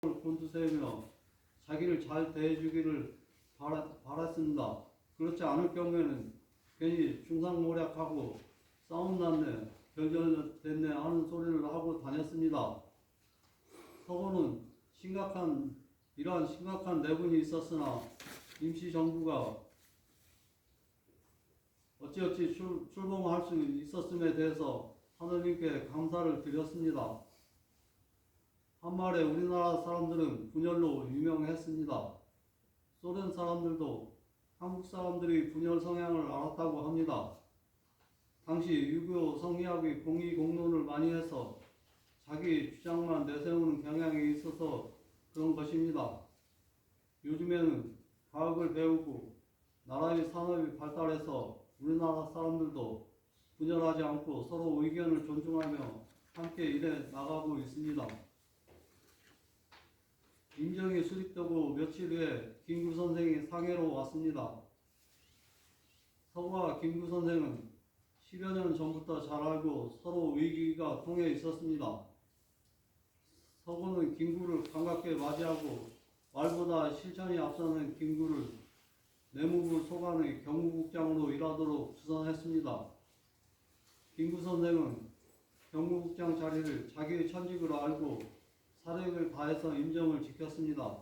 곤두세우며 자기를 잘 대해주기를 바랐습니다. 그렇지 않을 경우에는 괜히 중상모략하고 싸움 났네, 결전됐네 하는 소리를 하고 다녔습니다. 서고는 이러한 심각한 내분이 있었으나 임시정부가 어찌어찌 출범할 수 있었음에 대해서 하느님께 감사를 드렸습니다. 한말에 우리나라 사람들은 분열로 유명했습니다. 소련 사람들도 한국 사람들이 분열 성향을 알았다고 합니다. 당시 유교 성리학의 공의공론을 많이 해서 자기 주장만 내세우는 경향이 있어서 그런 것입니다. 요즘에는 과학을 배우고 나라의 산업이 발달해서 우리나라 사람들도 분열하지 않고 서로 의견을 존중하며 함께 일해 나가고 있습니다. 임정이 수립되고 며칠 후에 김구 선생이 상해로 왔습니다. 서구와 김구 선생은 10여 년 전부터 잘 알고 서로 의기가 통해 있었습니다. 서구는 김구를 반갑게 맞이하고 말보다 실천이 앞서는 김구를 내무부 소관의 경무국장으로 일하도록 주선했습니다. 김구 선생은 경무국장 자리를 자기의 천직으로 알고 사력을 다해서 임정을 지켰습니다.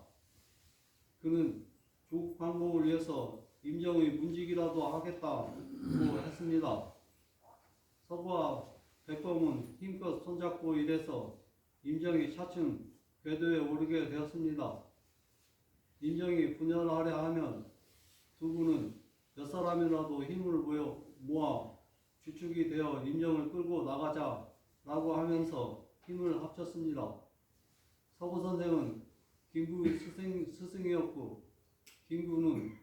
그는 조국 방공을 위해서 임정의 문직이라도 하겠다고 했습니다. 서구와 백범은 힘껏 손잡고 일해서 임정이 차츰 궤도에 오르게 되었습니다. 임정이 분열하려 하면 두 분은 몇 사람이라도 힘을 모아 주축이 되어 임정을 끌고 나가자라고 하면서 힘을 합쳤습니다. 서구 선생은 김구의 스승이었고 김구는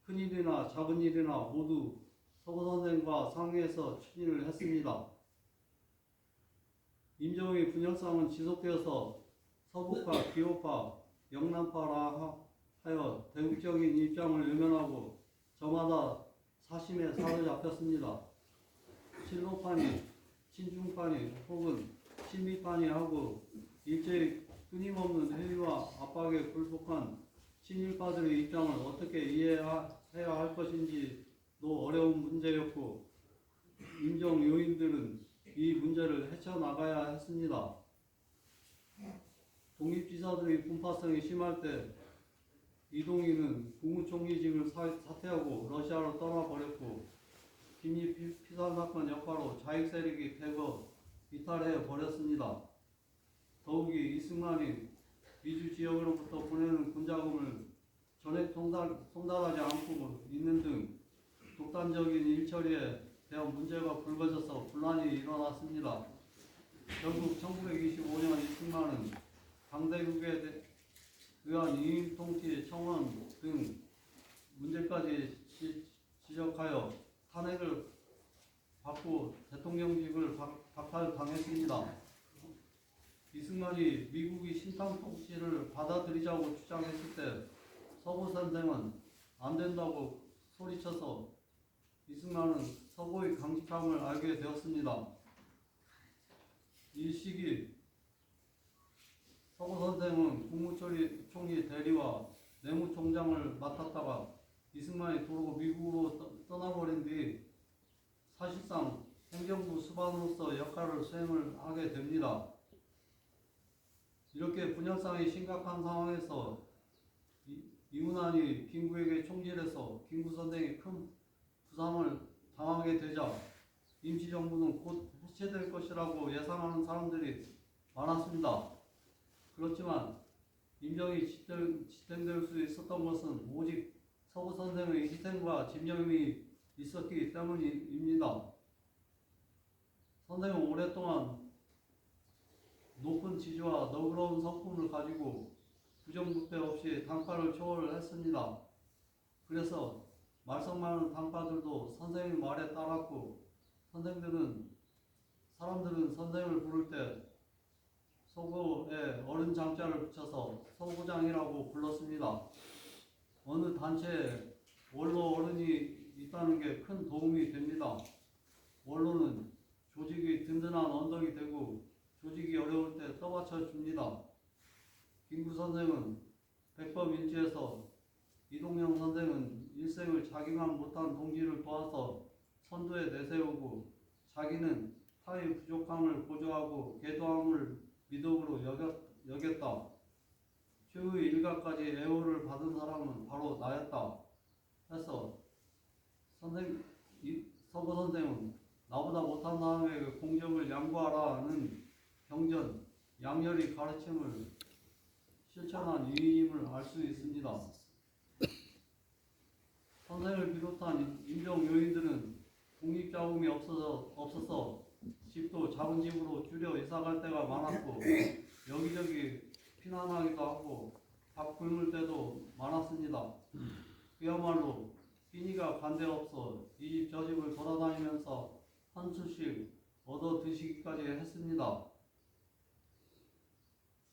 큰일이나 작은 일이나 모두 서구 선생과 상의해서 추진을 했습니다. 임정의 분열상은 지속되어서 서북파, 기호파, 영남파라 하여 대국적인 입장을 외면하고 저마다 사심에 사로잡혔습니다. 친노파니, 친중파니 혹은 친미파니 하고 일제히 끊임없는 회의와 압박에 굴복한 친일파들의 입장을 어떻게 이해해야 할 것인지도 어려운 문제였고 임정 요인들은 이 문제를 헤쳐나가야 했습니다. 독립지사들의 분파성이 심할 때 이동희는 국무총리직을 사퇴하고 러시아로 떠나버렸고 김이 피살사건 여파로 자익세력이 대거 이탈해 버렸습니다. 더욱이 이승만이 미주 지역으로부터 보내는 군자금을 전액 송달하지 않고 있는 등 독단적인 일처리에 대한 문제가 불거져서 분란이 일어났습니다. 결국 1925년 이승만은 강대국에 의한 이인통치 청원 등 문제까지 지적하여 탄핵을 받고 대통령직을 박탈당했습니다. 이승만이 미국이 신탕통치를 받아들이자고 주장했을 때 서구 선생은 안 된다고 소리쳐서 이승만은 서구의 강직함을 알게 되었습니다. 이 시기 서구 선생은 국무총리 대리와 내무총장을 맡았다가 이승만이 도로 미국으로 떠나버린 뒤 사실상 행정부 수반으로서 역할을 수행을 하게 됩니다. 이렇게 분열상이 심각한 상황에서 이문환이 김구에게 총질해서 김구 선생이 큰 부상을 당하게 되자 임시정부는 곧 해체될 것이라고 예상하는 사람들이 많았습니다. 그렇지만 임정이 지탱될 수 있었던 것은 오직 서구 선생의 희생과 집념이 있었기 때문입니다. 선생은 오랫동안 높은 지지와 너그러운 성품을 가지고 부정부패 없이 당파를 초월했습니다. 그래서 말썽 많은 당파들도 선생의 말에 따랐고 사람들은 선생을 부를 때 서구에 어른 장자를 붙여서 서구장이라고 불렀습니다. 어느 단체에 원로 어른이 있다는 게 큰 도움이 됩니다. 원로는 조직이 든든한 언덕이 되고 조직이 어려울 때 떠받쳐 줍니다. 김구 선생은 백범일지에서 이동영 선생은 일생을 자기만 못한 동지를 도와서 선두에 내세우고 자기는 타의 부족함을 보조하고 계도함을 미덕으로 여겼다. 최후의 일가까지 애호를 받은 사람은 바로 나였다. 해서 서구 선생은 나보다 못한 사람에게 공적을 양보하라는 경전, 양열의 가르침을 실천한 유인임을 알 수 있습니다. 선생을 비롯한 임종 요인들은 독립자금이 없어서 집도 작은 집으로 줄여 이사갈 때가 많았고 여기저기 피난하기도 하고 밥 굶을 때도 많았습니다. 그야말로 끼니가 간데없어 이 집 저 집을 돌아다니면서 한 수씩 얻어 드시기까지 했습니다.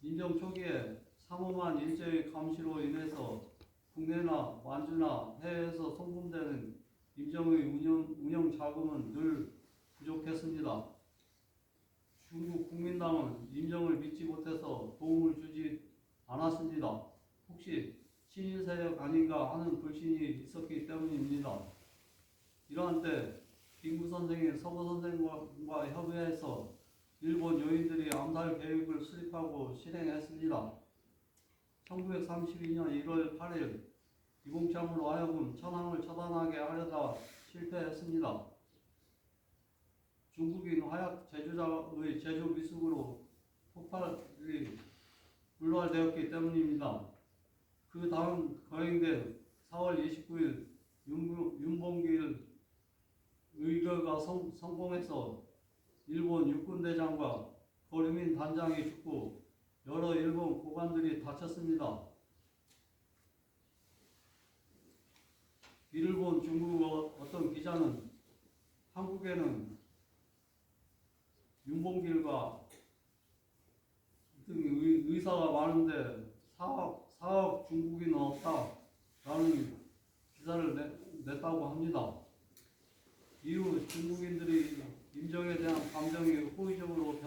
임종 초기에 삼엄한 일제의 감시로 인해서 국내나 만주나 해외에서 송금되는 임종의 운영 자금은 늘 부족했습니다. 중국 국민당은 임종을 믿지 못해서 도움을 주지 않았습니다. 혹시 친일 세력 아닌가 하는 불신이 있었기 때문입니다. 이러한 때 김구 선생이 서구 선생과 협의해서 일본 요인들이 암살 계획을 수립하고 실행했습니다. 1932년 1월 8일 이봉참으로 하여금 천황을 처단하게 하려다 실패했습니다. 중국인 화약 제조자의 제조 미숙으로 폭발이 불발되었기 때문입니다. 그 다음 거행된 4월 29일 윤봉길 의거가 성공해서 일본 육군대장과 거류민 단장이 죽고 여러 일본 고관들이 다쳤습니다. 이를 본 중국 어떤 기자는 한국에는 윤봉길과 등 의사가 많은데 4억 중국인은 없다라는 기사를 냈다고 합니다. 이후 중국인들이 임정에 대한 감정이 호의적으로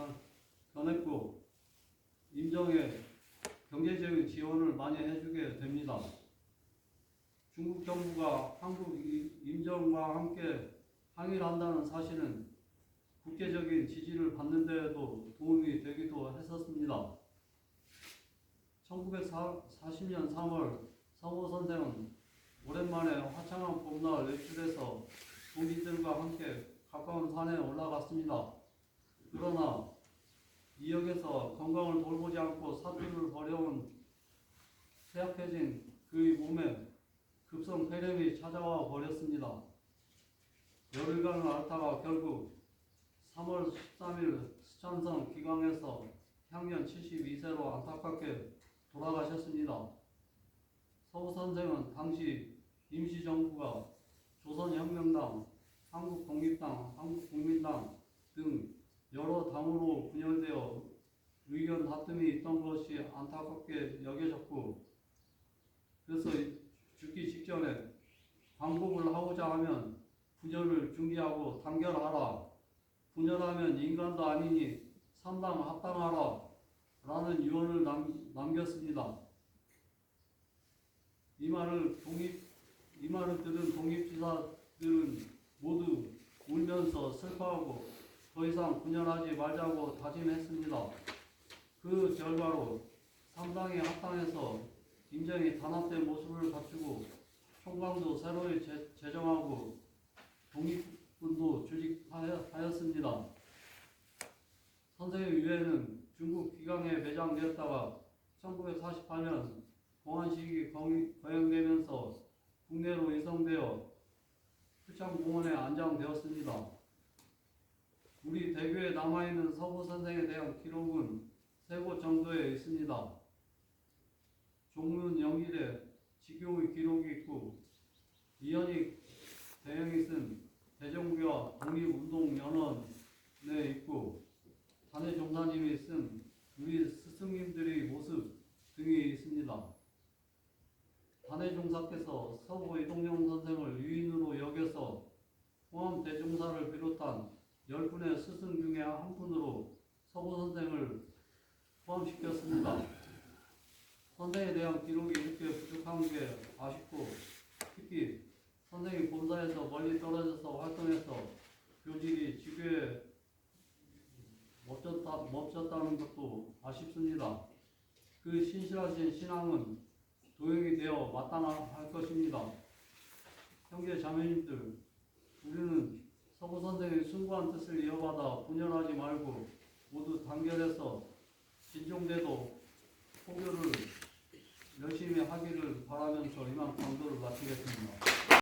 변했고 임정에 경제적인 지원을 많이 해주게 됩니다. 중국 정부가 한국 임정과 함께 항의를 한다는 사실은 국제적인 지지를 받는 데에도 도움이 되기도 했었습니다. 1940년 3월 서구 선생은 오랜만에 화창한 봄날 외출해서 동지들과 함께 가까운 산에 올라갔습니다. 그러나 이역에서 건강을 돌보지 않고 사투를 벌여온 쇠약해진 그의 몸에 급성 폐렴이 찾아와 버렸습니다. 열흘간을 앓다가 결국 3월 13일 스촨성 기강에서 향년 72세로 안타깝게 돌아가셨습니다. 서구 선생은 당시 임시정부가 조선혁명당, 한국독립당, 한국국민당 등 여러 당으로 분열되어 의견 다툼이 있던 것이 안타깝게 여겨졌고 그래서 죽기 직전에 광복을 하고자 하면 분열을 중지하고 단결하라. 분열하면 인간도 아니니 삼당 합당하라. 라는 유언을 남겼습니다. 이 말을 들은 독립지사들은 모두 울면서 슬퍼하고 더 이상 분열하지 말자고 다짐했습니다. 그 결과로 삼당이 합당해서 임정이 단합된 모습을 갖추고 총광도 새로이 제정하고 독립군도 조직하였습니다. 선생의 유해는 중국 기강에 매장되었다가 1948년 공안식이 거행되면서 국내로 이송되어 표창공원에 안장되었습니다. 우리 대교에 남아있는 서구 선생에 대한 기록은 3곳 정도에 있습니다. 종문 영길에 직용의 기록이 있고 이현익 대형이 쓴 대정부와 독립운동연원에 있고 단해 종사님이 쓴 우리 스승님들의 모습 등이 있습니다. 단해 종사께서 서구 이동영 선생을 유인으로 여겨서 호암 대종사를 비롯한 10분의 스승 중에 한 분으로 서구 선생을 포함시켰습니다. 선생에 대한 기록이 이렇게 부족한 게 아쉽고, 특히 선생이 본사에서 멀리 떨어져서 활동해서 교직이 지교에 멈췄다는 것도 아쉽습니다. 그 신실하신 신앙은 도용이 되어 마땅할 것입니다. 형제 자매님들, 우리는 서부 선생의 숭고한 뜻을 이어받아 분열하지 말고 모두 단결해서 진종대도 포교를 열심히 하기를 바라면서 이만 강도를 마치겠습니다.